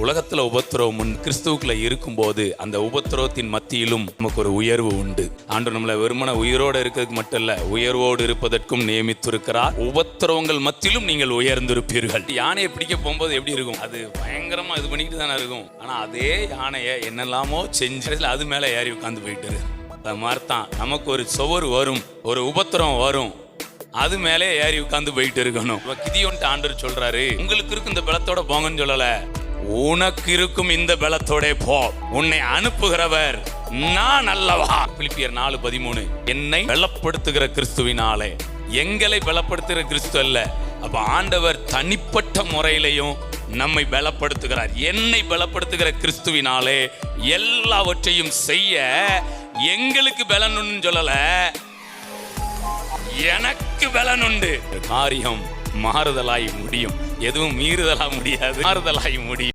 உலகத்துல உபத்திரவம் உண்டு. கிறிஸ்துவுக்குள்ள இருக்கும்போது அந்த உபத்திரவத்தின் மத்தியிலும் நமக்கு ஒரு உயர்வு உண்டு. ஆண்டவர் நம்மளை வெறுமன உயிரோடு இருக்கிறதுக்கு மட்டும் இல்ல, உயர்வோடு இருப்பதற்கும் நியமித்திருக்கிறார். உபத்திரவங்கள் மத்தியிலும் நீங்கள் உயர்ந்திருப்பீர்கள். யானையை பிடிக்க போகும்போது எப்படி இருக்கும்? அது பயங்கரமா இது பண்ணிட்டு தானே இருக்கும். ஆனா அதே யானையை என்னெல்லாமோ செஞ்சு அது மேல ஏறி உட்கார்ந்து போயிட்டு. அது மாதிரிதான் நமக்கு ஒரு சுவர் வரும், ஒரு உபத்திரம் வரும், அது மேலே ஏறி உட்கார்ந்து போயிட்டு இருக்கணும். கிதியோன்ட்டு ஆண்டவர் சொல்றாரு, உங்களுக்கு இருக்கும் இந்த பலத்தோட போங்கன்னு சொல்லல, உனக்கு இருக்கும் இந்த பலத்தோட போ, உன்னை அனுப்புகிறவர் நான் அல்லவா. பிலிப்பியர் 4:13. என்னை பலப்படுத்துகிற கிறிஸ்துவினாலே, எங்களை பலப்படுத்துகிற கிறிஸ்து அல்ல. அப்ப ஆண்டவர் தனிப்பட்ட முறையிலையும் நம்மை பலப்படுத்துகிறார். என்னை பலப்படுத்துகிற கிறிஸ்துவினாலே எல்லாவற்றையும் செய்ய எங்களுக்கு பலன் சொல்லல, எனக்கு பலன் உண்டு. காரியம் மாறுதலாய் முடியும், எதுவும் மீறுதலா முடியாது, மாறுதலாய் முடியும்.